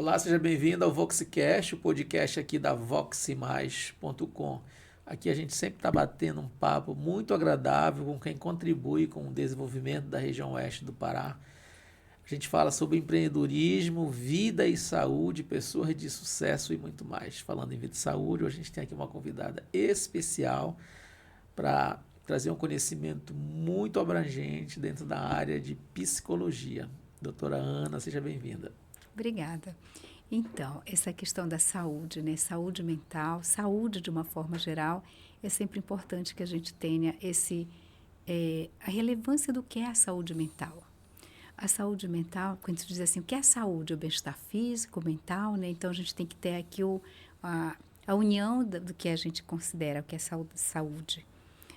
Olá, seja bem-vindo ao VoxCast, o podcast aqui da voximais.com. Aqui a gente sempre está batendo um papo muito agradável com quem contribui com o desenvolvimento da região oeste do Pará. A gente fala sobre empreendedorismo, vida e saúde, pessoas de sucesso e muito mais. Falando em vida e saúde, hoje a gente tem aqui uma convidada especial para trazer um conhecimento muito abrangente dentro da área de psicologia. Doutora Ana, seja bem-vinda. Obrigada. Então, essa questão da saúde, né? Saúde mental, saúde de uma forma geral, é sempre importante que a gente tenha a relevância do que é a saúde mental. A saúde mental, quando se diz assim, o que é a saúde? O bem-estar físico, mental, né? Então, a gente tem que ter aqui a união do que a gente considera o que é saúde.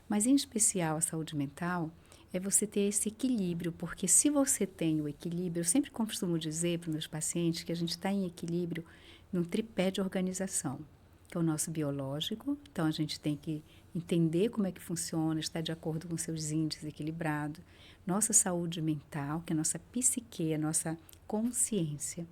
Mas, em especial, a saúde mental é você ter esse equilíbrio, porque se você tem o equilíbrio, eu sempre costumo dizer para os meus pacientes que a gente está em equilíbrio num tripé de organização, que é o nosso biológico, então a gente tem que entender como é que funciona, estar de acordo com seus índices equilibrados, nossa saúde mental, que é a nossa psique, a nossa consciência.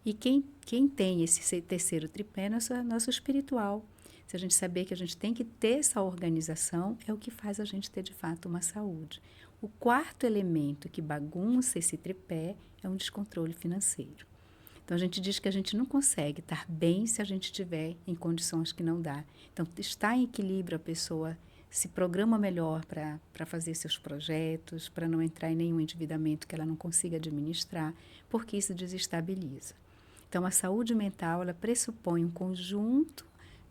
E quem tem esse terceiro tripé é nosso espiritual. Se a gente saber que a gente tem que ter essa organização, é o que faz a gente ter de fato uma saúde. O quarto elemento que bagunça esse tripé é um descontrole financeiro. Então a gente diz que a gente não consegue estar bem se a gente estiver em condições que não dá. Então, estar em equilíbrio, a pessoa se programa melhor para fazer seus projetos, para não entrar em nenhum endividamento que ela não consiga administrar, porque isso desestabiliza. Então, a saúde mental, ela pressupõe um conjunto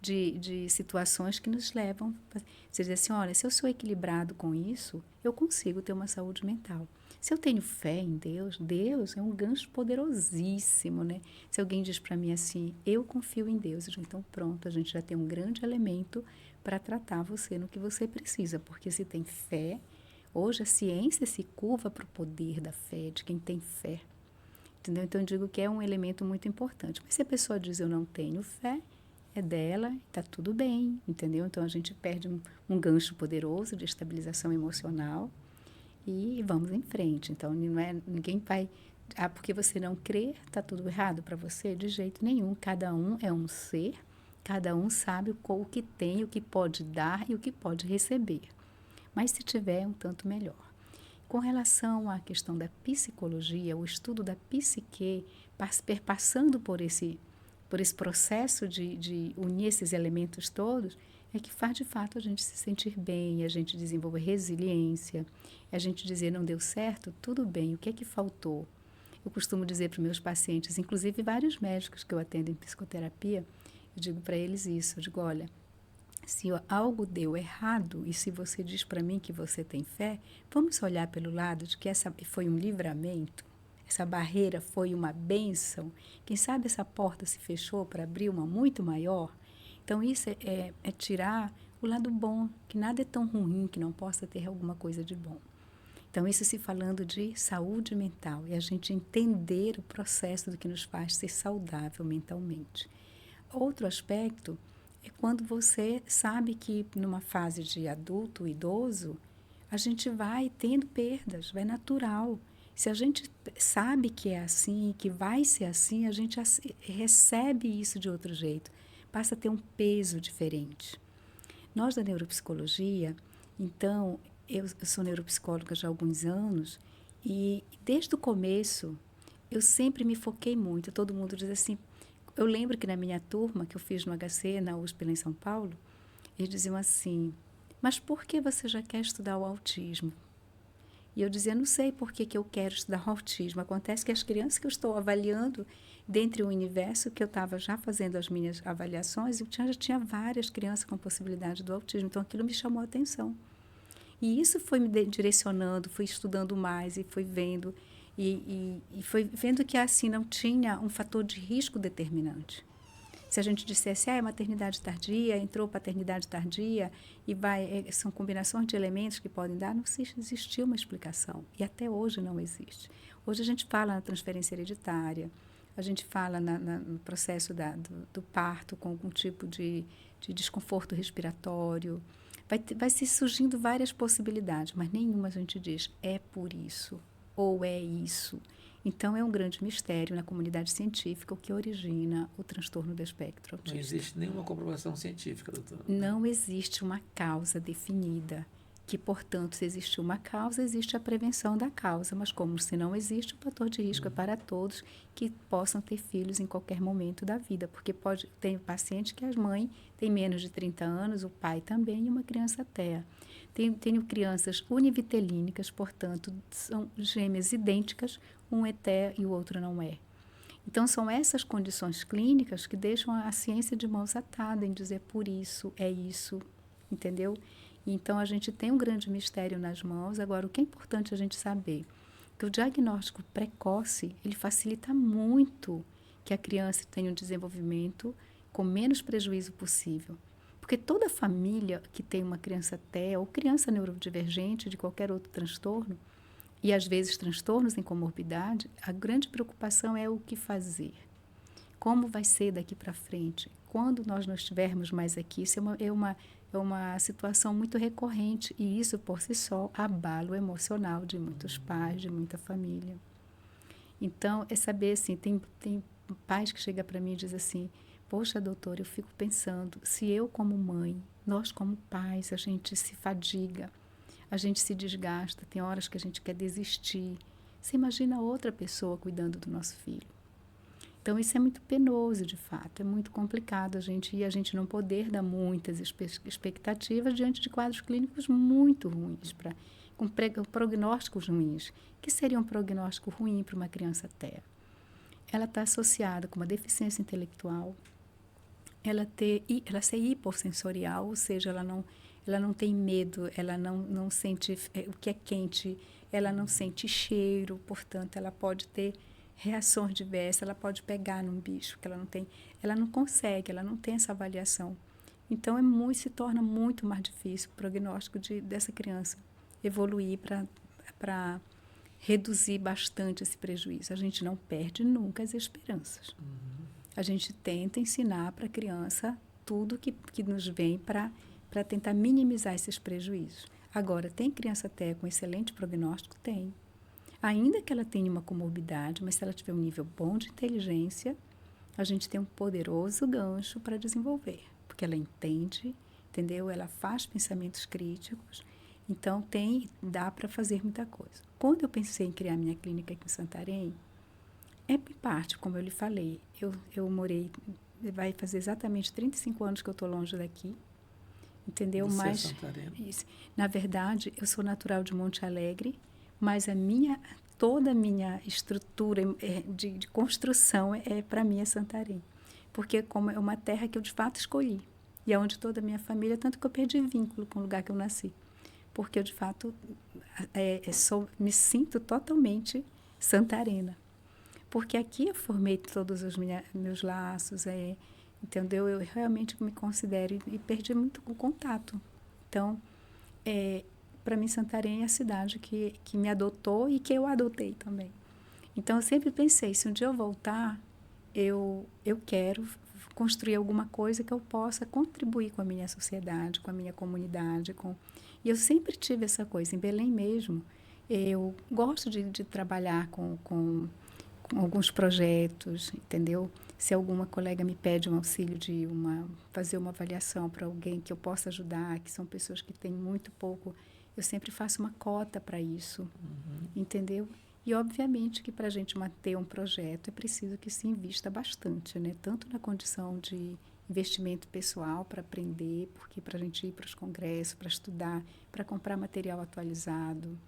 de situações que nos levam a dizer assim, olha, se eu sou equilibrado com isso, eu consigo ter uma saúde mental. Se eu tenho fé em Deus, Deus é um gancho poderosíssimo, né? Se alguém diz para mim assim, eu confio em Deus, eu digo, então pronto, a gente já tem um grande elemento para tratar você no que você precisa, porque se tem fé, hoje a ciência se curva para o poder da fé, de quem tem fé. Entendeu? Então, eu digo que é um elemento muito importante. Mas se a pessoa diz eu não tenho fé, é dela, está tudo bem, entendeu? Então, a gente perde um gancho poderoso de estabilização emocional e vamos em frente. Então, não é, ninguém vai... Ah, porque você não crê, está tudo errado para você? De jeito nenhum. Cada um é um ser, cada um sabe o que tem, o que pode dar e o que pode receber. Mas se tiver, é um tanto melhor. Com relação à questão da psicologia, o estudo da psique, perpassando por esse processo de unir esses elementos todos, é que faz de fato a gente se sentir bem, a gente desenvolver resiliência, a gente dizer não deu certo, tudo bem, o que é que faltou? Eu costumo dizer para os meus pacientes, inclusive vários médicos que eu atendo em psicoterapia, eu digo para eles isso, eu digo, olha, se algo deu errado e se você diz para mim que você tem fé, vamos olhar pelo lado de que essa foi um livramento, essa barreira foi uma bênção. Quem sabe essa porta se fechou para abrir uma muito maior? Então, isso é tirar o lado bom, que nada é tão ruim que não possa ter alguma coisa de bom. Então, isso se falando de saúde mental e a gente entender o processo do que nos faz ser saudável mentalmente. Outro aspecto é quando você sabe que numa fase de adulto, idoso, a gente vai tendo perdas, vai natural. Se a gente sabe que é assim, que vai ser assim, a gente recebe isso de outro jeito, passa a ter um peso diferente. Nós da neuropsicologia, então, eu sou neuropsicóloga já há alguns anos e desde o começo eu sempre me foquei muito. Todo mundo diz assim, eu lembro que na minha turma, que eu fiz no HC, na USP, lá em São Paulo, eles diziam assim, mas por que você já quer estudar o autismo? E eu dizia, não sei por que eu quero estudar o autismo. Acontece que as crianças que eu estou avaliando, dentro do universo que eu estava já fazendo as minhas avaliações, já tinha várias crianças com possibilidade do autismo. Então, aquilo me chamou a atenção. E isso foi me direcionando, fui estudando mais e fui vendo. E foi vendo que assim não tinha um fator de risco determinante. Se a gente dissesse, é maternidade tardia, entrou paternidade tardia, e são combinações de elementos que podem dar, não existiu uma explicação. E até hoje não existe. Hoje a gente fala na transferência hereditária, a gente fala no processo do parto com algum tipo de desconforto respiratório. Vai se surgindo várias possibilidades, mas nenhuma a gente diz, é por isso, ou é isso. Então, é um grande mistério na comunidade científica o que origina o transtorno do espectro autista. Não existe nenhuma comprovação científica, doutora. Não existe uma causa definida, que, portanto, se existe uma causa, existe a prevenção da causa, mas como se não existe, o fator de risco é para todos que possam ter filhos em qualquer momento da vida, porque tem paciente que a mãe tem menos de 30 anos, o pai também, e uma criança até. Tenho crianças univitelínicas, portanto, são gêmeas idênticas, um é TEA e o outro não é. Então, são essas condições clínicas que deixam a ciência de mãos atadas em dizer por isso, é isso, entendeu? Então, a gente tem um grande mistério nas mãos. Agora, o que é importante a gente saber? Que o diagnóstico precoce, ele facilita muito que a criança tenha um desenvolvimento com menos prejuízo possível. Porque toda família que tem uma criança TEA ou criança neurodivergente de qualquer outro transtorno, e às vezes transtornos em comorbidade, a grande preocupação é o que fazer. Como vai ser daqui para frente? Quando nós não estivermos mais aqui, isso é uma situação muito recorrente e isso, por si só, abala o emocional de muitos pais, de muita família. Então, é saber, assim, tem pais que chegam para mim e dizem assim, poxa, doutora, eu fico pensando, se eu como mãe, nós como pais, a gente se fadiga, a gente se desgasta, tem horas que a gente quer desistir. Você imagina outra pessoa cuidando do nosso filho. Então, isso é muito penoso, de fato, é muito complicado a gente não poder dar muitas expectativas diante de quadros clínicos muito ruins, com prognósticos ruins. O que seria um prognóstico ruim para uma criança TEA? Ela está associada com uma deficiência intelectual, ela ser hipossensorial, ou seja, ela não tem medo, ela não sente o que é quente, ela não sente cheiro, portanto, ela pode ter reações diversas, ela pode pegar num bicho que ela não consegue, ela não tem essa avaliação. Então, se torna muito mais difícil o prognóstico dessa criança evoluir para reduzir bastante esse prejuízo. A gente não perde nunca as esperanças. A gente tenta ensinar para a criança tudo que nos vem para tentar minimizar esses prejuízos. Agora, tem criança até com excelente prognóstico? Tem. Ainda que ela tenha uma comorbidade, mas se ela tiver um nível bom de inteligência, a gente tem um poderoso gancho para desenvolver, porque ela entende, entendeu? Ela faz pensamentos críticos, então dá para fazer muita coisa. Quando eu pensei em criar minha clínica aqui em Santarém, em parte, como eu lhe falei, eu morei, vai fazer exatamente 35 anos que eu estou longe daqui, entendeu? Você mas é santarena? Isso. Na verdade, eu sou natural de Monte Alegre, mas toda a minha estrutura de construção para mim é Santarém, porque como é uma terra que eu de fato escolhi e é onde toda a minha família, tanto que eu perdi vínculo com o lugar que eu nasci, porque eu de fato me sinto totalmente santarena, porque aqui eu formei todos os meus laços, entendeu? Eu realmente me considero e perdi muito o contato. Então, para mim, Santarém é a cidade que me adotou e que eu adotei também. Então, eu sempre pensei, se um dia eu voltar, eu quero construir alguma coisa que eu possa contribuir com a minha sociedade, com a minha comunidade. E eu sempre tive essa coisa. Em Belém mesmo, eu gosto de trabalhar com alguns projetos, entendeu? Se alguma colega me pede um auxílio fazer uma avaliação para alguém que eu possa ajudar, que são pessoas que têm muito pouco, eu sempre faço uma cota para isso, entendeu? E, obviamente, que para a gente manter um projeto é preciso que se invista bastante, né? Tanto na condição de investimento pessoal para aprender, porque para a gente ir para os congressos, para estudar, para comprar material atualizado,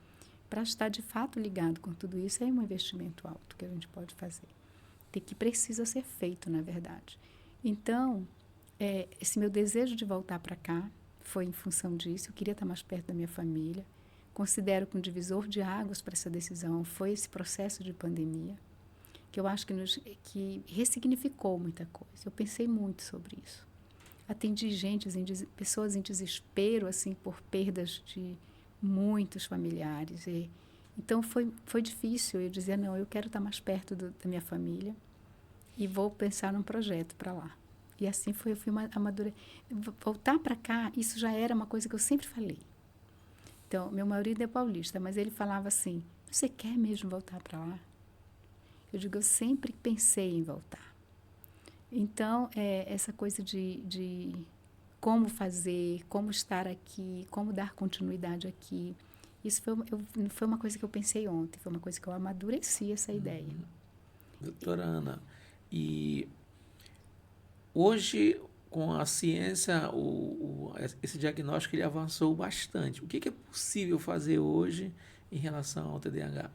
para estar de fato ligado com tudo isso, é um investimento alto que a gente pode fazer. Que precisa ser feito, na verdade. Então, esse meu desejo de voltar para cá foi em função disso. Eu queria estar mais perto da minha família. Considero que um divisor de águas para essa decisão foi esse processo de pandemia, que eu acho que ressignificou muita coisa. Eu pensei muito sobre isso. Atendi pessoas em desespero, assim, por perdas de muitos familiares. Então, foi difícil. Eu dizia, não, eu quero estar mais perto da minha família e vou pensar num projeto para lá. E assim eu fui voltar para cá, isso já era uma coisa que eu sempre falei. Então, meu marido é paulista, mas ele falava assim, você quer mesmo voltar para lá? Eu digo, eu sempre pensei em voltar. Então, essa coisa de como fazer, como estar aqui, como dar continuidade aqui, isso foi uma coisa que eu pensei ontem, foi uma coisa que eu amadureci essa ideia. Doutora Ana, e hoje, com a ciência, esse diagnóstico ele avançou bastante. O que é possível fazer hoje em relação ao TDAH?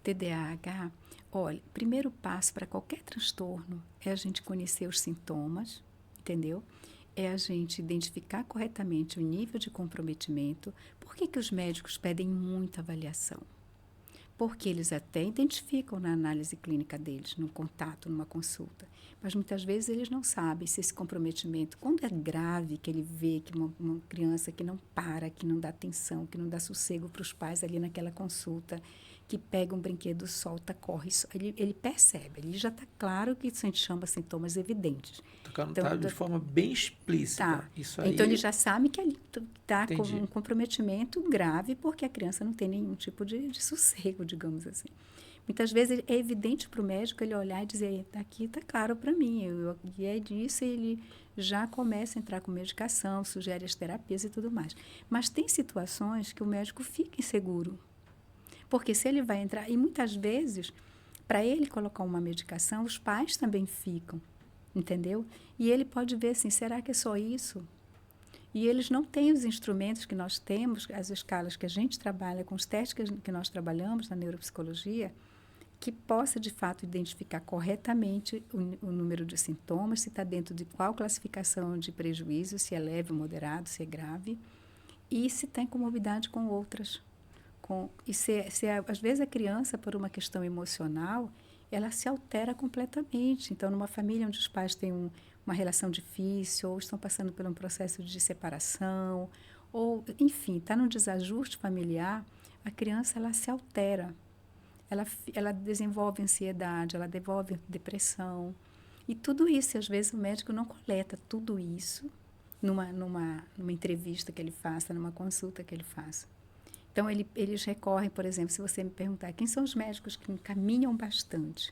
TDAH, olha, primeiro passo para qualquer transtorno é a gente conhecer os sintomas, entendeu? É a gente identificar corretamente o nível de comprometimento. Por que os médicos pedem muita avaliação? Porque eles até identificam na análise clínica deles, no contato, numa consulta. Mas muitas vezes eles não sabem se esse comprometimento, quando é grave, que ele vê que uma criança que não para, que não dá atenção, que não dá sossego para os pais ali naquela consulta, que pega um brinquedo, solta, corre, ele percebe, ele já está claro que isso a gente chama sintomas evidentes. Tocando Então, de forma bem explícita. tá. Isso aí, Então, ele já sabe que ali está com entendi. um comprometimento grave, porque a criança não tem nenhum tipo de sossego, digamos assim. Muitas vezes é evidente para o médico ele olhar e dizer, aqui está claro para mim, e é disso, ele já começa a entrar com medicação, sugere as terapias e tudo mais. Mas tem situações que o médico fica inseguro, porque se ele vai entrar, e muitas vezes, para ele colocar uma medicação, os pais também ficam, entendeu? E ele pode ver assim, será que é só isso? E eles não têm os instrumentos que nós temos, as escalas que a gente trabalha, com os testes que nós trabalhamos na neuropsicologia, que possa, de fato, identificar corretamente o número de sintomas, se está dentro de qual classificação de prejuízo, se é leve ou moderado, se é grave, e se tem comorbidade com outras. Às vezes, a criança, por uma questão emocional, ela se altera completamente. Então, numa família onde os pais têm uma relação difícil, ou estão passando por um processo de separação, ou, enfim, está num desajuste familiar, a criança ela se altera. Ela desenvolve ansiedade, ela desenvolve depressão. E tudo isso, às vezes, o médico não coleta tudo isso numa entrevista que ele faça, numa consulta que ele faça. Então, eles recorrem, por exemplo, se você me perguntar quem são os médicos que encaminham bastante.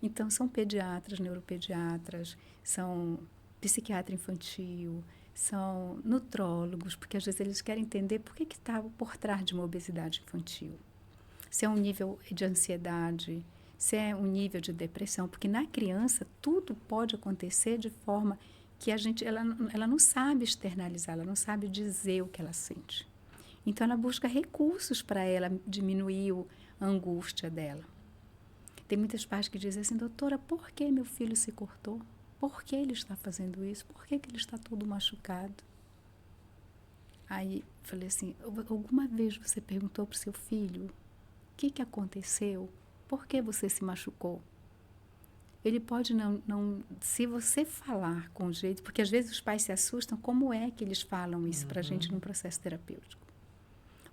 Então, são pediatras, neuropediatras, são psiquiatra infantil, são nutrólogos, porque às vezes eles querem entender por que está por trás de uma obesidade infantil. Se é um nível de ansiedade, se é um nível de depressão, porque na criança tudo pode acontecer de forma que ela não sabe externalizar, ela não sabe dizer o que ela sente. Então, ela busca recursos para ela diminuir a angústia dela. Tem muitas pais que dizem assim, doutora, por que meu filho se cortou? Por que ele está fazendo isso? Por que ele está todo machucado? Aí, falei assim, alguma vez você perguntou para o seu filho o que aconteceu? Por que você se machucou? Ele pode não... Se você falar com jeito... Porque, às vezes, os pais se assustam. Como é que eles falam isso para a gente num processo terapêutico?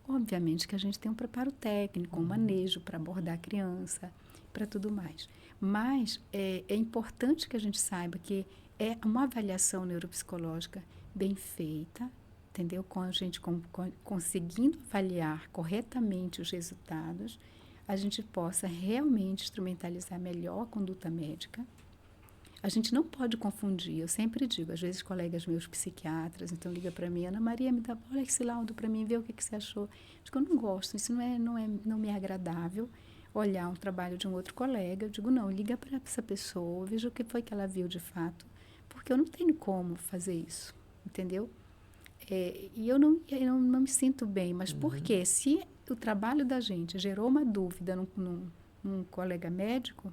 Obviamente que a gente tem um preparo técnico, um manejo para abordar a criança, para tudo mais. Mas é importante que a gente saiba que é uma avaliação neuropsicológica bem feita, entendeu? Com a gente conseguindo avaliar corretamente os resultados, a gente possa realmente instrumentalizar melhor a conduta médica. A gente não pode confundir, eu sempre digo, às vezes colegas meus psiquiatras, então liga para mim, Ana Maria, olha esse laudo para mim, vê o que você achou. Eu digo, eu não gosto, isso não me é agradável, olhar um trabalho de um outro colega, eu digo, não, liga para essa pessoa, veja o que foi que ela viu de fato, porque eu não tenho como fazer isso, entendeu? E eu não me sinto bem, mas por quê? Se o trabalho da gente gerou uma dúvida num colega médico,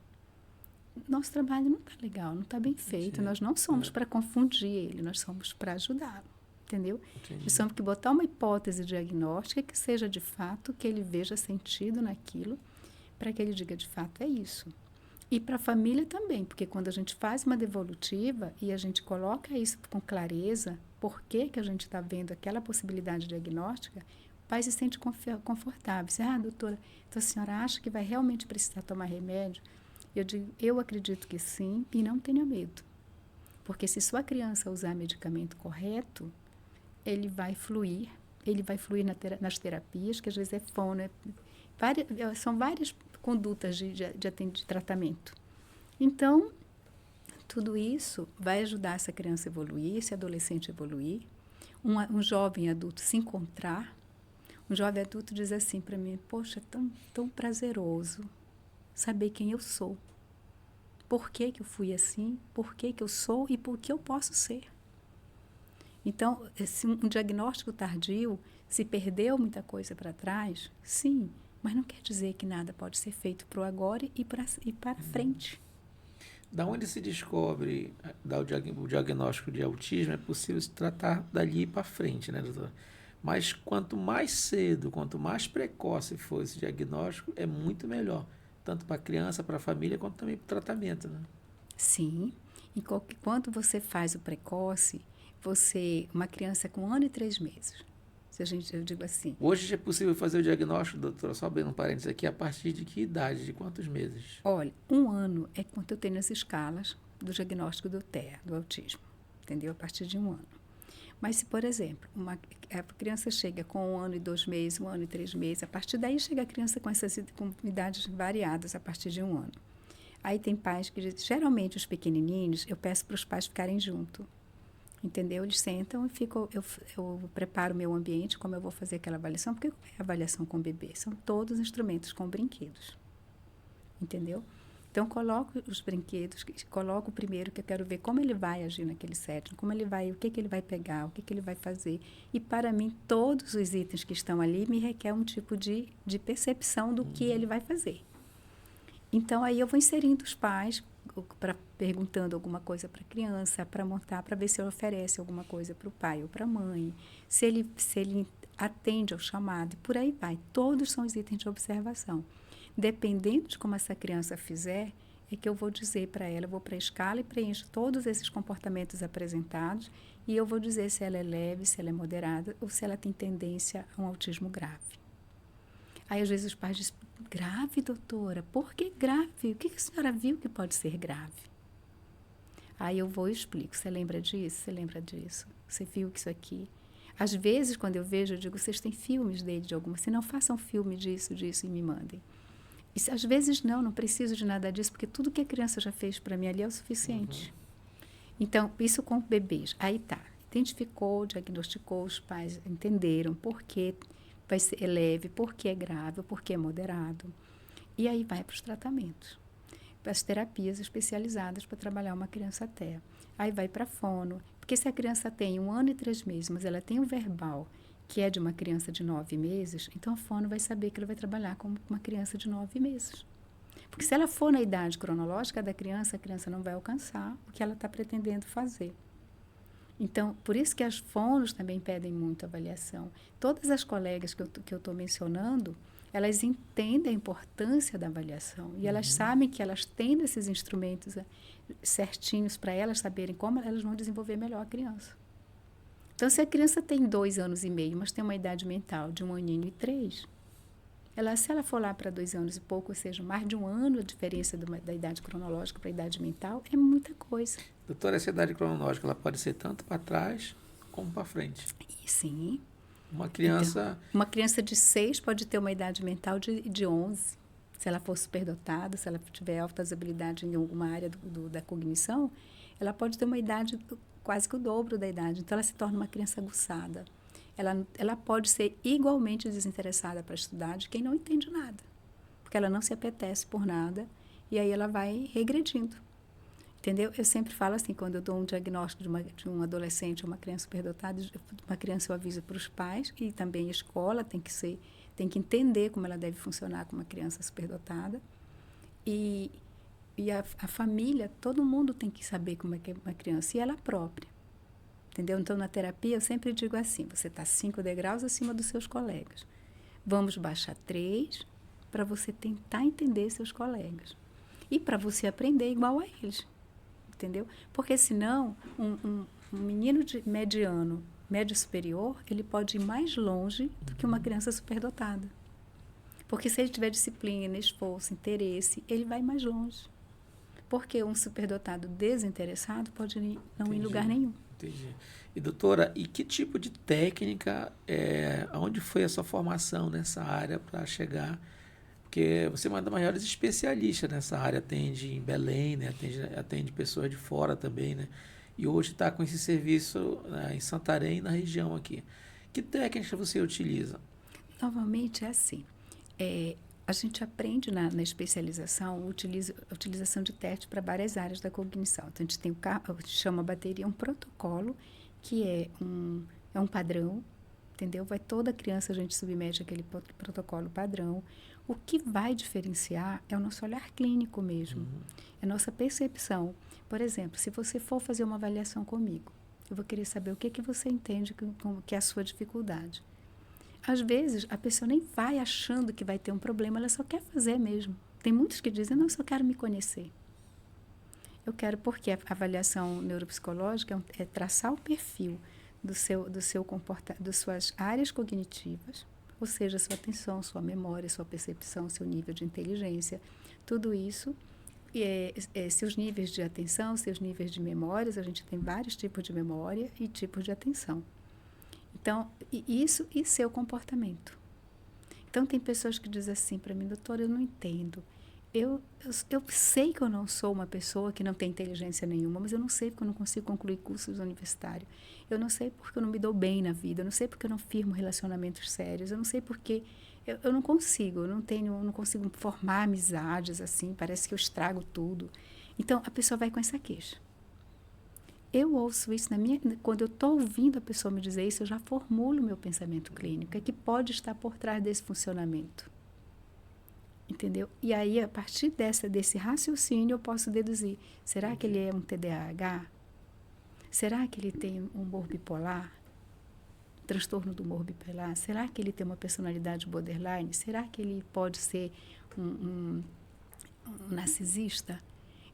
nosso trabalho não está legal, não está bem feito. Sim, nós não somos para confundir ele, nós somos para ajudá-lo, entendeu? Entendi. Nós temos que botar uma hipótese diagnóstica que seja de fato, que ele veja sentido naquilo, para que ele diga de fato é isso. E para a família também, porque quando a gente faz uma devolutiva e a gente coloca isso com clareza, por que a gente está vendo aquela possibilidade diagnóstica, o pai se sente confortável. Diz, doutora, então a senhora acha que vai realmente precisar tomar remédio? Eu digo, eu acredito que sim e não tenha medo. Porque se sua criança usar medicamento correto, ele vai fluir nas terapias, que às vezes é fono, são várias condutas de tratamento. Então, tudo isso vai ajudar essa criança a evoluir, esse adolescente a evoluir, um jovem adulto se encontrar. Um jovem adulto diz assim para mim: poxa, é tão prazeroso saber quem eu sou. Por que eu fui assim? Por que eu sou e por que eu posso ser? Então, um diagnóstico tardio, se perdeu muita coisa para trás, sim, mas não quer dizer que nada pode ser feito para o agora e para frente. Da onde se descobre o diagnóstico de autismo, é possível se tratar dali para frente, né, doutora? Mas quanto mais cedo, quanto mais precoce for esse diagnóstico, é muito melhor. Tanto para a criança, para a família, quanto também para o tratamento, né? Sim. E quando você faz o precoce, uma criança com 1 ano e 3 meses, eu digo assim. Hoje é possível fazer o diagnóstico, doutora, só abrindo um parênteses aqui, a partir de que idade, de quantos meses? Olha, 1 ano é quanto eu tenho as escalas do diagnóstico do TEA, do autismo, entendeu? A partir de 1 ano. Mas se, por exemplo, a criança chega com 1 ano e 2 meses, 1 ano e 3 meses, a partir daí chega a criança com idades variadas a partir de 1 ano. Aí tem pais que dizem, geralmente os pequenininhos, eu peço para os pais ficarem junto, entendeu? Eles sentam e eu preparo o meu ambiente, como eu vou fazer aquela avaliação, porque é avaliação com bebê, são todos instrumentos com brinquedos, entendeu? Então, coloco os brinquedos, coloco primeiro que eu quero ver como ele vai agir naquele setting, como ele vai, o que ele vai pegar, o que ele vai fazer. E, para mim, todos os itens que estão ali me requer um tipo de percepção do que ele vai fazer. Então, aí eu vou inserindo os pais, perguntando alguma coisa para a criança, para montar, para ver se ele oferece alguma coisa para o pai ou para a mãe, se ele atende ao chamado, e por aí vai. Todos são os itens de observação. Dependendo de como essa criança fizer, é que eu vou dizer para ela, eu vou para a escala e preencho todos esses comportamentos apresentados e eu vou dizer se ela é leve, se ela é moderada ou se ela tem tendência a um autismo grave. Aí, às vezes, os pais dizem, grave, doutora? Por que grave? O que a senhora viu que pode ser grave? Aí eu vou e explico, você lembra disso? Você lembra disso? Você viu que isso aqui... Às vezes, quando eu vejo, eu digo, vocês têm filmes dele de alguma... Se não, façam filme disso e me mandem. E, às vezes, não preciso de nada disso, porque tudo que a criança já fez para mim ali é o suficiente. Então, isso com bebês. Aí tá, identificou, diagnosticou, os pais entenderam por que é leve, por que é grave, por que é moderado. E aí vai para os tratamentos, para as terapias especializadas para trabalhar uma criança TEA. Aí vai para fono, porque se a criança tem 1 ano e 3 meses, mas ela tem um verbal que é de uma criança de 9 meses, então a fono vai saber que ela vai trabalhar com uma criança de 9 meses. Porque se ela for na idade cronológica da criança, a criança não vai alcançar o que ela está pretendendo fazer. Então, por isso que as fonos também pedem muito avaliação. Todas as colegas que eu estou mencionando, elas entendem a importância da avaliação e elas sabem que elas tendo esses instrumentos certinhos para elas saberem como elas vão desenvolver melhor a criança. Então, se a criança tem 2 anos e meio, mas tem uma idade mental de 1 aninho e 3, se ela for lá para 2 anos e pouco, ou seja, mais de 1 ano a diferença da idade cronológica para a idade mental, é muita coisa. Doutora, essa idade cronológica, ela pode ser tanto para trás como para frente? E, sim. Uma criança... Então, uma criança de 6 pode ter uma idade mental de 11. Se ela for superdotada, se ela tiver altas habilidades em alguma área da cognição, ela pode ter uma idade quase que o dobro da idade. Então, ela se torna uma criança aguçada. Ela pode ser igualmente desinteressada para estudar de quem não entende nada, porque ela não se apetece por nada e aí ela vai regredindo, entendeu? Eu sempre falo assim, quando eu dou um diagnóstico de um adolescente ou uma criança superdotada, uma criança eu aviso para os pais e também a escola tem que entender como ela deve funcionar com uma criança superdotada e a família, todo mundo tem que saber como é que é uma criança e ela própria. Entendeu? Então, na terapia, eu sempre digo assim, você está 5 degraus acima dos seus colegas. Vamos baixar 3 para você tentar entender seus colegas. E para você aprender igual a eles. Entendeu? Porque, senão, um menino médio superior, ele pode ir mais longe do que uma criança superdotada. Porque se ele tiver disciplina, esforço, interesse, ele vai mais longe. Porque um superdotado desinteressado pode não ir em lugar nenhum. Entendi. E, doutora, e que tipo de técnica, aonde foi a sua formação nessa área para chegar Porque você é uma das maiores especialistas nessa área, atende em Belém, né? Atende pessoas de fora também, né? E hoje está com esse serviço, né, em Santarém, na região aqui. Que técnica você utiliza? Normalmente é assim. A gente aprende na especialização a utilização de testes para várias áreas da cognição. Então, a gente tem chama a bateria um protocolo, que é um padrão, entendeu? Toda criança a gente submete àquele protocolo padrão. O que vai diferenciar é o nosso olhar clínico mesmo, é a nossa percepção. Por exemplo, se você for fazer uma avaliação comigo, eu vou querer saber o que você entende que é a sua dificuldade. Às vezes, a pessoa nem vai achando que vai ter um problema, ela só quer fazer mesmo. Tem muitos que dizem, não, eu só quero me conhecer. Eu quero porque a avaliação neuropsicológica é traçar o perfil do seu comportamento, das suas áreas cognitivas, ou seja, sua atenção, sua memória, sua percepção, seu nível de inteligência, tudo isso, seus níveis de atenção, seus níveis de memórias, a gente tem vários tipos de memória e tipos de atenção. Então, isso e seu comportamento. Então, tem pessoas que dizem assim para mim, doutora, eu não entendo. Eu sei que eu não sou uma pessoa que não tem inteligência nenhuma, mas eu não sei porque eu não consigo concluir cursos universitários. Eu não sei porque eu não me dou bem na vida, eu não sei porque eu não firmo relacionamentos sérios, eu não sei porque eu não consigo, eu não consigo formar amizades assim, parece que eu estrago tudo. Então, a pessoa vai com essa queixa. Eu ouço isso quando eu estou ouvindo a pessoa me dizer isso, eu já formulo o meu pensamento clínico, que pode estar por trás desse funcionamento. Entendeu? E aí, a partir desse raciocínio, eu posso deduzir, será que ele é um TDAH? Será que ele tem um humor bipolar? Transtorno do humor bipolar? Será que ele tem uma personalidade borderline? Será que ele pode ser um narcisista?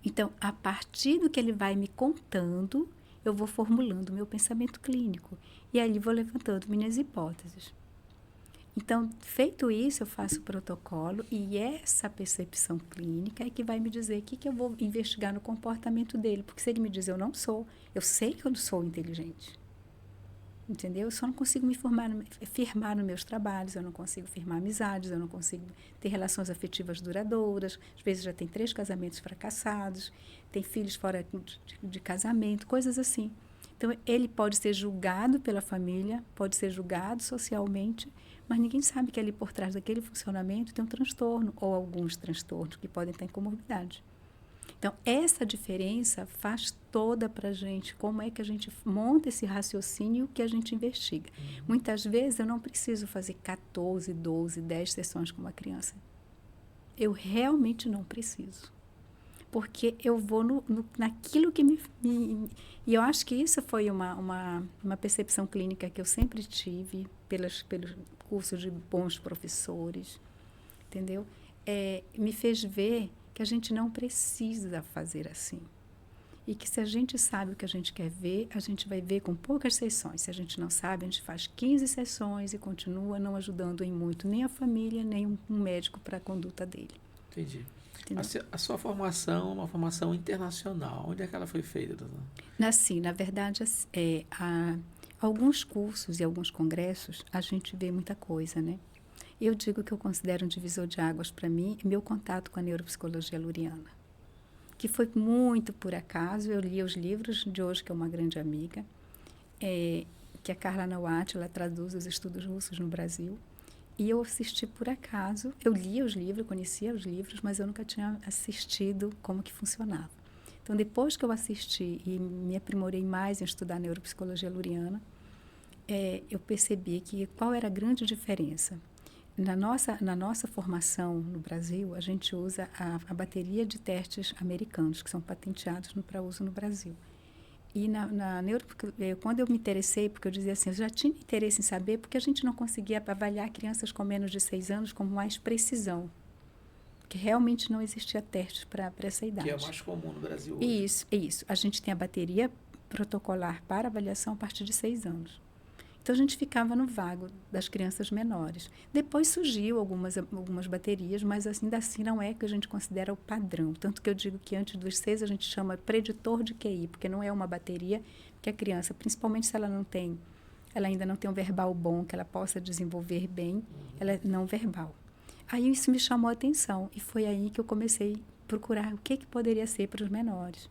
Então, a partir do que ele vai me contando, eu vou formulando o meu pensamento clínico. E ali vou levantando minhas hipóteses. Então, feito isso, eu faço o protocolo e essa percepção clínica é que vai me dizer o que eu vou investigar no comportamento dele. Porque se ele me diz eu não sou, eu sei que eu não sou inteligente. Entendeu? Eu só não consigo firmar nos meus trabalhos, eu não consigo firmar amizades, eu não consigo ter relações afetivas duradouras. Às vezes já tem 3 casamentos fracassados, tem filhos fora de casamento, coisas assim. Então, ele pode ser julgado pela família, pode ser julgado socialmente, mas ninguém sabe que ali por trás daquele funcionamento tem um transtorno ou alguns transtornos que podem ter comorbidade. Então, essa diferença faz toda para a gente, como é que a gente monta esse raciocínio e o que a gente investiga. Muitas vezes eu não preciso fazer 14, 12, 10 sessões com uma criança. Eu realmente não preciso. Porque eu vou naquilo que E eu acho que isso foi uma percepção clínica que eu sempre tive pelos cursos de bons professores, entendeu? Me fez ver que a gente não precisa fazer assim. E que se a gente sabe o que a gente quer ver, a gente vai ver com poucas sessões. Se a gente não sabe, a gente faz 15 sessões e continua não ajudando em muito nem a família, nem um médico para a conduta dele. Entendi. A sua formação é uma formação internacional. Onde é que ela foi feita, doutora? Assim, na verdade, alguns cursos e alguns congressos, a gente vê muita coisa, né? Eu digo que eu considero um divisor de águas para mim meu contato com a neuropsicologia luriana, que foi muito por acaso. Eu li os livros de hoje, que é uma grande amiga, que a Carla Nawat, ela traduz os estudos russos no Brasil, e eu assisti por acaso. Eu lia os livros, conhecia os livros, mas eu nunca tinha assistido como que funcionava. Então, depois que eu assisti e me aprimorei mais em estudar neuropsicologia luriana, eu percebi qual era a grande diferença. Na nossa formação no Brasil, a gente usa a bateria de testes americanos, que são patenteados para uso no Brasil. E quando eu me interessei, porque eu dizia assim, eu já tinha interesse em saber, porque a gente não conseguia avaliar crianças com menos de 6 anos com mais precisão, porque realmente não existia testes para essa idade. Que é mais comum no Brasil hoje. Isso. A gente tem a bateria protocolar para avaliação a partir de 6 anos. Então, a gente ficava no vago das crianças menores. Depois surgiu algumas baterias, mas ainda assim não é que a gente considera o padrão. Tanto que eu digo que antes dos 6 a gente chama preditor de QI, porque não é uma bateria que a criança, principalmente se ela ainda não tem um verbal bom, que ela possa desenvolver bem, ela é não verbal. Aí isso me chamou a atenção e foi aí que eu comecei a procurar o que poderia ser para os menores.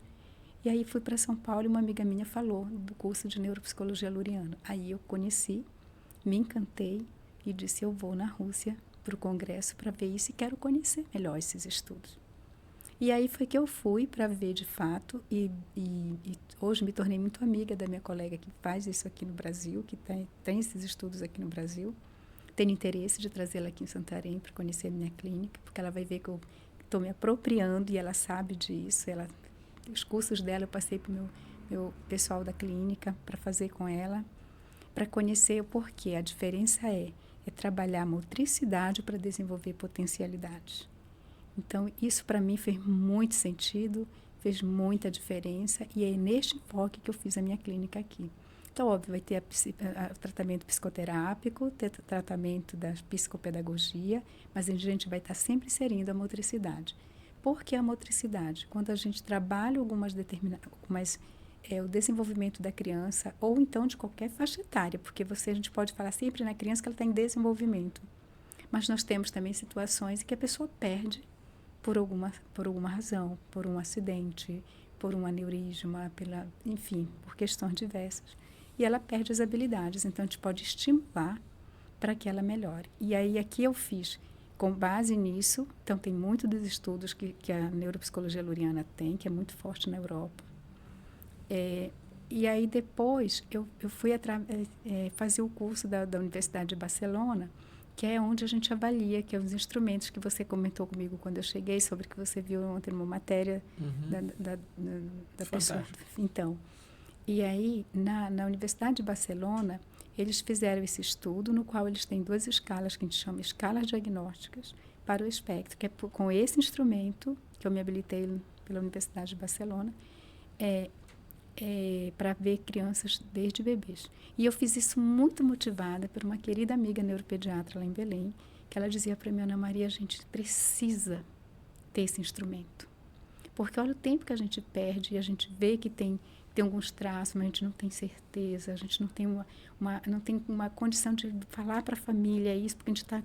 E aí fui para São Paulo e uma amiga minha falou do curso de Neuropsicologia Luriana. Aí eu conheci, me encantei e disse, eu vou na Rússia para o congresso para ver isso e quero conhecer melhor esses estudos. E aí foi que eu fui para ver de fato e hoje me tornei muito amiga da minha colega que faz isso aqui no Brasil, que tem esses estudos aqui no Brasil. Tenho interesse de trazê-la aqui em Santarém para conhecer a minha clínica, porque ela vai ver que eu estou me apropriando e ela sabe disso. Os cursos dela eu passei para o meu pessoal da clínica para fazer com ela, para conhecer o porquê. A diferença é trabalhar a motricidade para desenvolver potencialidades. Então, isso para mim fez muito sentido, fez muita diferença e é neste enfoque que eu fiz a minha clínica aqui. Então, óbvio, vai ter o tratamento psicoterápico, ter tratamento da psicopedagogia, mas a gente vai estar sempre inserindo a motricidade. Por que a motricidade? Quando a gente trabalha o desenvolvimento da criança ou então de qualquer faixa etária, porque a gente pode falar sempre na criança que ela está em desenvolvimento. Mas nós temos também situações em que a pessoa perde por alguma razão, por um acidente, por um aneurisma, enfim, por questões diversas. E ela perde as habilidades, então a gente pode estimular para que ela melhore. E aí aqui eu fiz, com base nisso, então tem muito dos estudos que a neuropsicologia luriana tem, que é muito forte na Europa. E aí depois eu fui fazer o curso da Universidade de Barcelona, que é onde a gente avalia, que é os instrumentos que você comentou comigo quando eu cheguei, sobre que você viu ontem numa matéria da pessoa. Então, e aí, na Universidade de Barcelona, eles fizeram esse estudo, no qual eles têm 2 escalas, que a gente chama escalas diagnósticas, para o espectro, que é com esse instrumento, que eu me habilitei pela Universidade de Barcelona, para ver crianças desde bebês. E eu fiz isso muito motivada por uma querida amiga neuropediatra lá em Belém, que ela dizia para mim, Ana Maria, a gente precisa ter esse instrumento. Porque olha o tempo que a gente perde e a gente vê que tem alguns traços, mas a gente não tem certeza, a gente não tem uma condição de falar para a família isso, porque a gente está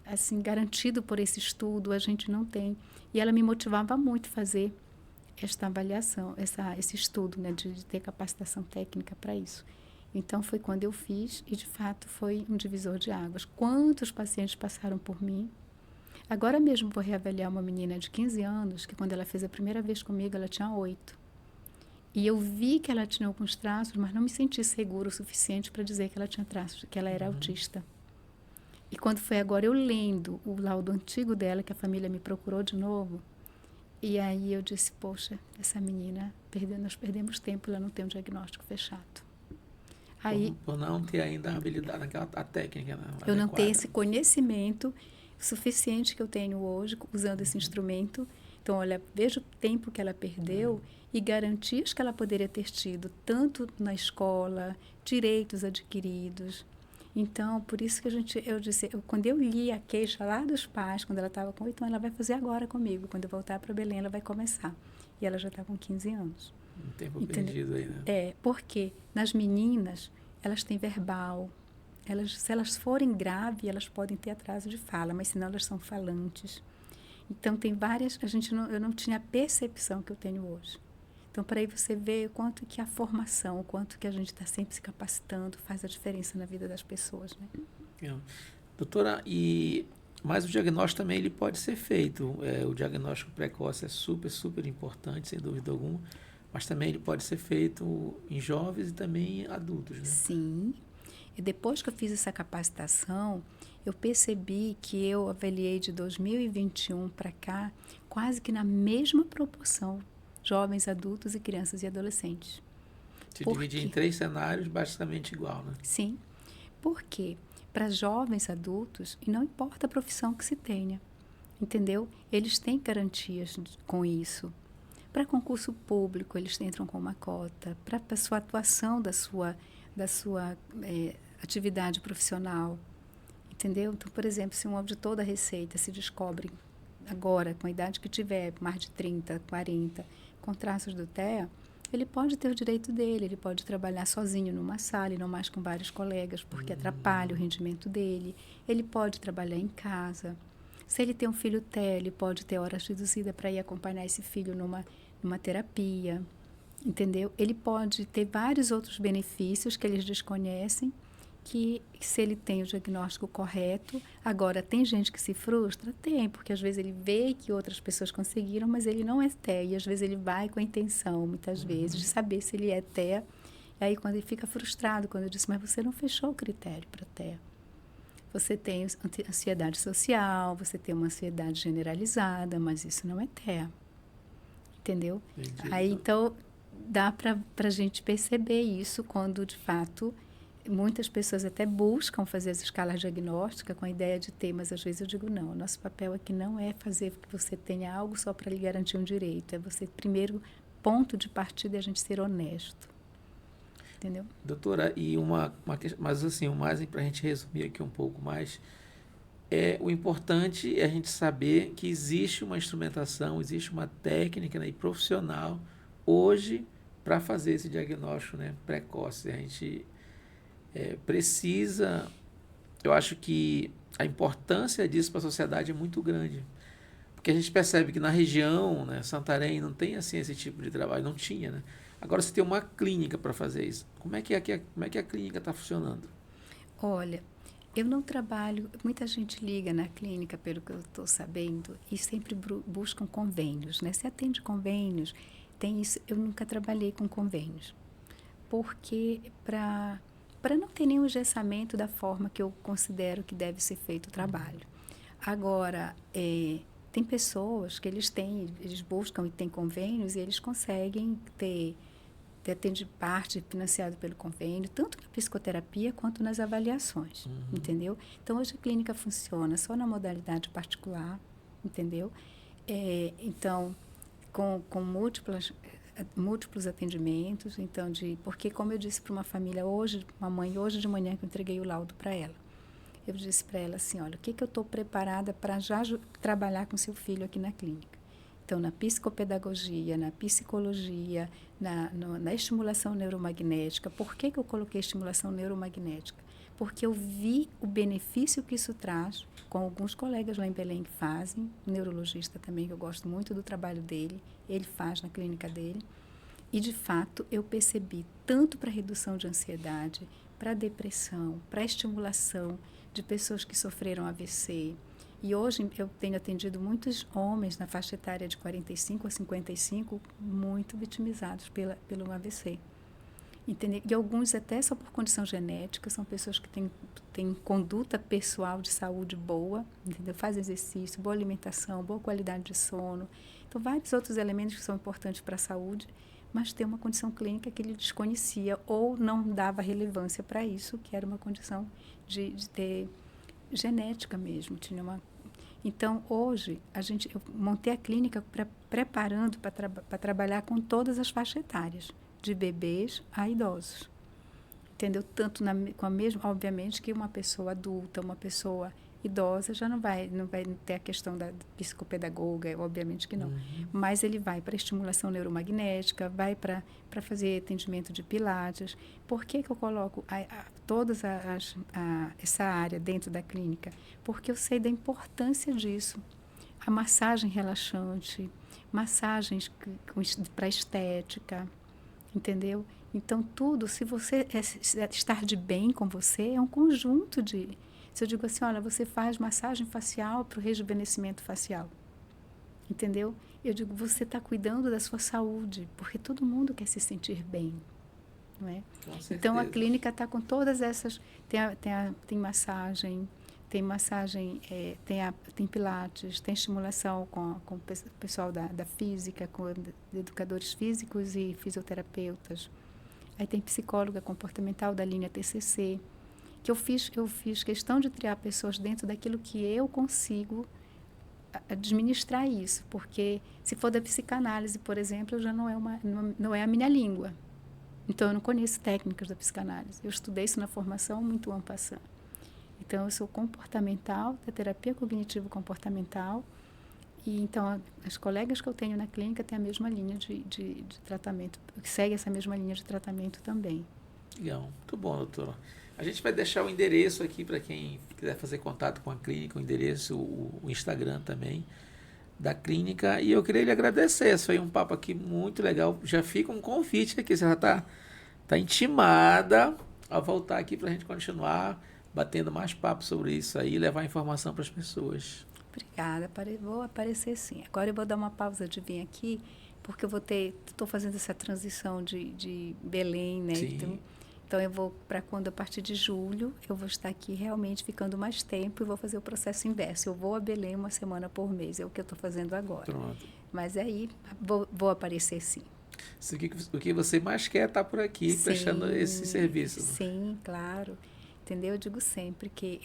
assim, garantido por esse estudo, a gente não tem. E ela me motivava muito a fazer esta avaliação, esse estudo, né, de ter capacitação técnica para isso. Então, foi quando eu fiz e, de fato, foi um divisor de águas. Quantos pacientes passaram por mim? Agora mesmo vou reavaliar uma menina de 15 anos, que quando ela fez a primeira vez comigo, ela tinha 8. E eu vi que ela tinha alguns traços, mas não me senti segura o suficiente para dizer que ela tinha traços, que ela era autista. E quando foi agora, eu lendo o laudo antigo dela, que a família me procurou de novo, e aí eu disse, poxa, essa menina, nós perdemos tempo, ela não tem um diagnóstico fechado. Aí, por não ter ainda a habilidade, a técnica, né, eu adequada. não tenho esse conhecimento suficiente que eu tenho hoje, usando esse instrumento. Então, olha, veja o tempo que ela perdeu e garantias que ela poderia ter tido, tanto na escola, direitos adquiridos. Então, por isso que eu disse, quando eu li a queixa lá dos pais, quando ela estava com 8 anos, ela vai fazer agora comigo. Quando eu voltar para Belém, ela vai começar. E ela já está com 15 anos. Um tempo perdido aí, né? Porque nas meninas, elas têm verbal. Se elas forem graves, elas podem ter atraso de fala, mas senão elas são falantes. Então, tem várias... eu não tinha a percepção que eu tenho hoje. Então, para aí você ver o quanto que a formação, o quanto que a gente está sempre se capacitando, faz a diferença na vida das pessoas, né? Doutora, mas o diagnóstico também ele pode ser feito. O diagnóstico precoce é super, super importante, sem dúvida alguma, mas também ele pode ser feito em jovens e também em adultos, né? Sim. E depois que eu fiz essa capacitação, eu percebi que eu avaliei de 2021 para cá, quase que na mesma proporção, jovens, adultos e crianças e adolescentes. Se dividir em 3 cenários, basicamente igual, né? Sim. Por quê? Para jovens, adultos, e não importa a profissão que se tenha, entendeu? Eles têm garantias com isso. Para concurso público, eles entram com uma cota. Para a sua atuação da sua atividade profissional, entendeu? Então, por exemplo, se um auditor da Receita se descobre agora, com a idade que tiver, mais de 30, 40, com traços do TEA, ele pode ter o direito dele, ele pode trabalhar sozinho numa sala e não mais com vários colegas, porque atrapalha o rendimento dele. Ele pode trabalhar em casa. Se ele tem um filho TEA, ele pode ter horas reduzidas para ir acompanhar esse filho numa terapia, entendeu? Ele pode ter vários outros benefícios que eles desconhecem, que se ele tem o diagnóstico correto. Agora, tem gente que se frustra? Tem, porque às vezes ele vê que outras pessoas conseguiram, mas ele não é TEA, e às vezes ele vai com a intenção, muitas vezes, de saber se ele é TEA. E aí, quando ele fica frustrado, quando eu disse, mas você não fechou o critério para TEA. Você tem ansiedade social, você tem uma ansiedade generalizada, mas isso não é TEA. Entendeu? Entendi. Aí, então, dá para a gente perceber isso quando, de fato, muitas pessoas até buscam fazer as escalas diagnósticas com a ideia de ter, mas às vezes eu digo, não, o nosso papel aqui não é fazer que você tenha algo só para lhe garantir um direito, é você, primeiro, ponto de partida é a gente ser honesto. Entendeu? Doutora, e uma questão, mas assim, o mais para a gente resumir aqui um pouco mais, o importante é a gente saber que existe uma instrumentação, existe uma técnica, né, e profissional hoje para fazer esse diagnóstico, né, precoce. A gente precisa, eu acho que a importância disso para a sociedade é muito grande. Porque a gente percebe que na região, né, Santarém, não tem assim esse tipo de trabalho, não tinha, né? Agora você tem uma clínica para fazer isso. Como é que a clínica está funcionando? Olha, eu não trabalho, muita gente liga na clínica, pelo que eu estou sabendo, e sempre buscam convênios, né? Se atende convênios, tem isso. Eu nunca trabalhei com convênios, porque para não ter nenhum engessamento da forma que eu considero que deve ser feito o trabalho. Agora, tem pessoas que eles buscam e têm convênios e eles conseguem ter atende parte financiado pelo convênio, tanto na psicoterapia quanto nas avaliações, entendeu? Então, hoje a clínica funciona só na modalidade particular, entendeu? Então, com múltiplos atendimentos, então, porque, como eu disse para uma família hoje, uma mãe hoje de manhã que eu entreguei o laudo para ela, eu disse para ela assim, olha, o que eu estou preparada para já trabalhar com seu filho aqui na clínica? Então, na psicopedagogia, na psicologia, na estimulação neuromagnética. Por que eu coloquei estimulação neuromagnética? Porque eu vi o benefício que isso traz, com alguns colegas lá em Belém que fazem, um neurologista também, que eu gosto muito do trabalho dele, ele faz na clínica dele. E, de fato, eu percebi tanto para redução de ansiedade, para depressão, para estimulação de pessoas que sofreram AVC. E hoje eu tenho atendido muitos homens na faixa etária de 45 a 55, muito vitimizados pelo AVC. Entendeu? E alguns até só por condição genética, são pessoas que têm conduta pessoal de saúde boa, entendeu? Fazem exercício, boa alimentação, boa qualidade de sono. Então, vários outros elementos que são importantes para a saúde, mas tem uma condição clínica que ele desconhecia ou não dava relevância para isso, que era uma condição de ter genética mesmo, tinha uma. Então, hoje, eu montei a clínica preparando para trabalhar com todas as faixas etárias, de bebês a idosos. Entendeu? Tanto com a mesma, obviamente, que uma pessoa adulta, uma pessoa idosa já não vai ter a questão da psicopedagoga, obviamente que não. Mas ele vai para estimulação neuromagnética, vai para fazer atendimento de pilates. Por que eu coloco essa área dentro da clínica? Porque eu sei da importância disso. A massagem relaxante, massagens para estética, entendeu? Então, tudo, se você estar de bem com você, é um conjunto de. Se eu digo assim, olha, você faz massagem facial para o rejuvenescimento facial, entendeu? Eu digo, você está cuidando da sua saúde, porque todo mundo quer se sentir bem, não é? Então, a clínica está com todas essas, tem massagem, tem pilates, tem estimulação com o pessoal da física, com educadores físicos e fisioterapeutas. Aí tem psicóloga comportamental da linha TCC, que eu fiz questão de triar pessoas dentro daquilo que eu consigo administrar isso, porque se for da psicanálise, por exemplo, já não é a minha língua. Então, eu não conheço técnicas da psicanálise. Eu estudei isso na formação muito en passant. Então, eu sou comportamental, da terapia cognitivo-comportamental, e então, as colegas que eu tenho na clínica têm a mesma linha de tratamento, segue essa mesma linha de tratamento também. Legal, muito bom, doutora. A gente vai deixar o endereço aqui para quem quiser fazer contato com a clínica, o endereço, o Instagram também da clínica. E eu queria lhe agradecer. Esse foi um papo aqui muito legal. Já fica um convite aqui. Você já tá intimada a voltar aqui para a gente continuar batendo mais papo sobre isso aí e levar informação para as pessoas. Obrigada, vou aparecer sim. Agora eu vou dar uma pausa de vir aqui, porque estou fazendo essa transição de Belém, né? Sim. Então eu vou para quando, a partir de julho, eu vou estar aqui realmente ficando mais tempo e vou fazer o processo inverso. Eu vou a Belém uma semana por mês, é o que eu estou fazendo agora. Pronto. Mas aí vou aparecer sim. O que você mais quer estar por aqui prestando esse serviço. Sim, claro. Entendeu? Eu digo sempre que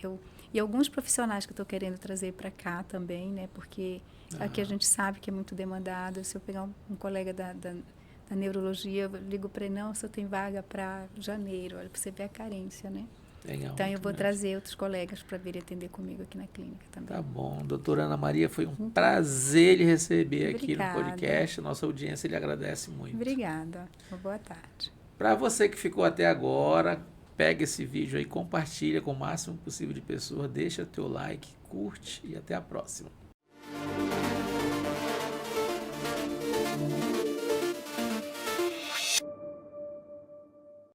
e alguns profissionais que eu estou querendo trazer para cá também, né? Porque aqui a gente sabe que é muito demandado. Se eu pegar um colega da neurologia, eu ligo para ele, não, só tem vaga para janeiro. Olha, para você ver a carência, né? Legal, então, eu vou grande. trazer outros colegas para vir atender comigo aqui na clínica também. Tá bom. Doutora Ana Maria, foi um prazer lhe receber aqui no Obrigada. podcast. Nossa audiência lhe agradece muito. Obrigada. Uma boa tarde. Para você que ficou até agora, pega esse vídeo aí, compartilha com o máximo possível de pessoas, deixa teu like, curte e até a próxima.